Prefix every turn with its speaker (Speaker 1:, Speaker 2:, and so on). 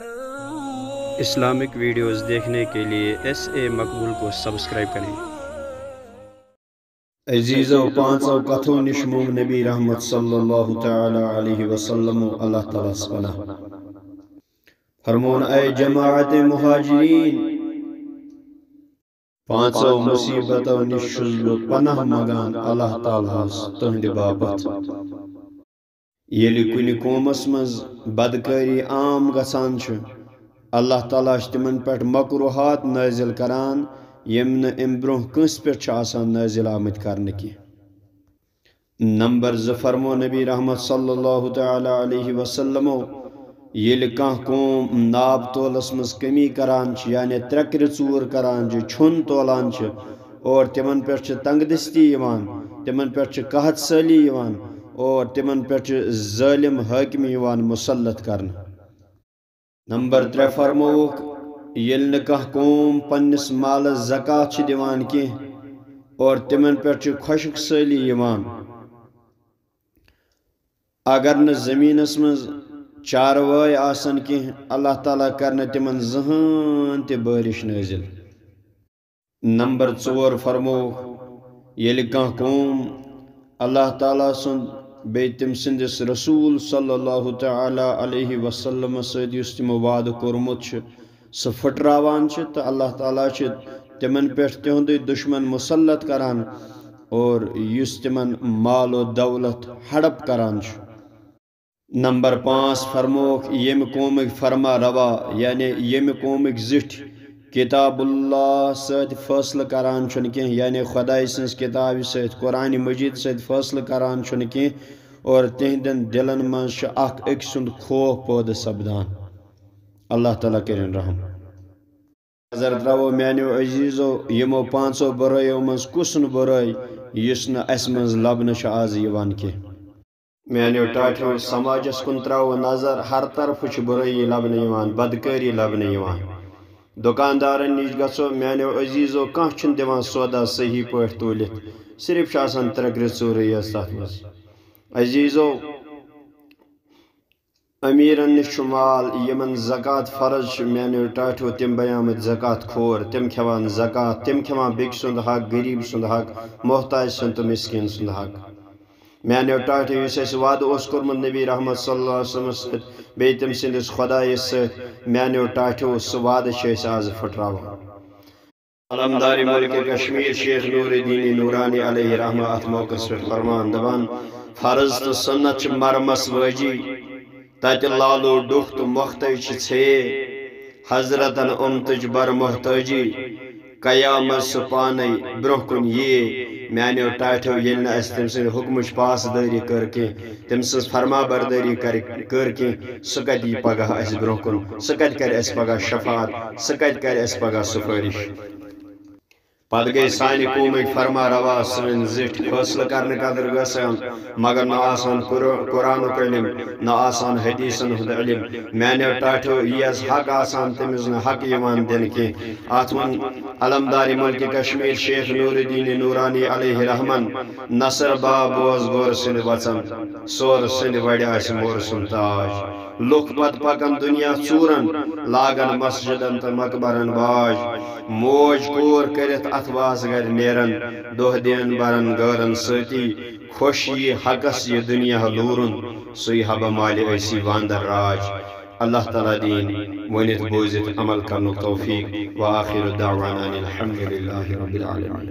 Speaker 1: Islamic videos دیکھنے کے لیے SA مقبول کو سبسکرائب کریں۔
Speaker 2: عزیزو پانچو کتھو نشمو نبی رحمت صلی اللہ تعالی علیہ وسلم اللہ تعالیٰ سپنا فرمون اے جماعت مہاجرین پانچو مصیبتو نشل پناہ مگان اللہ تعالیٰ تہند بابت یلی کنی قومس مز بدکاری عام گسان چھ اللہ تعالیٰ تمن پہ مکروہات نازل کران یم ام برہ کنس پہ آسان نازل آمت کرنے کی۔ نمبر 2 فرمو نبی رحمت صلی اللہ تعالی علیہ وسلم یل کان قوم ناب تولس مز کمی کران چھ یعنی ترکر ژور کران چھ چھن تولان چھ اور تمن پہ تنگ دستی یوان تمن پہ قحط سالی یوان اور تمن پہ ظالم حاکم یوان مسلط کرن۔ نمبر 3 فرموک یل نکاح قوم پنس مال زکات چھ دیوان کی اور تمن پہ خشک سالی یوان اگر نہ زمینس مز چاروائے آسن کی اللہ تعالیٰ کرن تمن زہان تے بارش نازل۔ نمبر 4 فرموک یل کان قوم اللہ تعالیٰ سن بی تم سندس رسول صلی اللہ تعالی علیہ وسلم سید یس تمو وعدہ کورمت سہ پھٹراوان تو اللہ تعالیٰ تمن پہ تہند دشمن مسلط کران اور یس تمن مال و دولت ہڑپ کران۔ نمبر 5 فرموک یم قومک فرما روا یعنی یم قومک زٹھ کتاب اللہ ست فیصلہ کران چھن کی یعنی خدای سنس کتاب ست قرآن مجید ست فیصلہ کران چھن کی اور تہندن دلن من اخ اک سند خوف پود سپدان۔ اللہ تعالیٰ کرن رحم۔ نظر تراو میانیو عزیزو یمو پانچو برائیو من کسن برائی یس نہ اس من لبن آز یوان کی۔ میانیو ٹاٹھو سماجس کن تراو نظر ہر طرف برائی لبن یوان بدکاری لبن یوان۔ دکاندارن نش گھو میانیو عزیزو کان چھن دیوان سودا صحیح پٲٹھۍ تولت صرف آسان ترکر ژورے تات مز۔ عزیزو امیرن نش مال یمن زکات فرض میانیو ٹاٹھو تم بیامت زکات کھور تم کھوان زکات تم کھوان بیک سند حق غریب سند حق محتاج سند تو مسکین سند حق۔ میانیو ٹاٹھو اس اس وعدہ اس کورمت نبی رحمت صلی اللہ علیہ وسلم ست بی تم سندس خدای ست میانیو ٹاٹھو سہ وعدہ آز پھٹراوان۔ علمداری ملک کشمیر شیخ نور الدین نورانی علیہ رحمہ ات موقع پہ فرمان دبان فرض تو سنت مرمس واجی تت لالو ڈوخ تو مختج ژھے حضرتن امتج بر محتاجی قیامت سہ پانے برہ کن یہ میانیو ٹاٹھو یل نہ اس تم سند حکمچ پاسداری کر کی تم سز فرما برداری کر کی سہ کت یہ پگہ اس برہ کن سہ کت کر اس پگہ شفاعت سہ کت کر اس پگہ سفارش۔ پتہ گئی سانہ قومک فرما روا سن زٹھ فیصلہ کرنے قدر گسان مگر نہ آسان قرآنک علم نہ آسان حدیثن ہند علم میانیو ٹاٹھو یہ حق آسان تمز نہ حق یوان دن کی ات من علمداری ملک کشمیر شیخ نور الدین نورانی علیہ رحمن نصر با بوز غور سند وچن سور سند وڑ آس مور سن تاج لکھ پت پکن دنیا ژورن لاگن مسجدن تو مقبرن باج موج کور کرت اتواس گر نیرن دہ دین برن گارن ستی خوش یہ حقس یہ دنیا لورن سی حب مال ایسی واندر راج۔ اللہ تعالیٰ دین ونت بوزت عمل کرن توفیق وآخر دعوانا الحمد للہ رب العالمین۔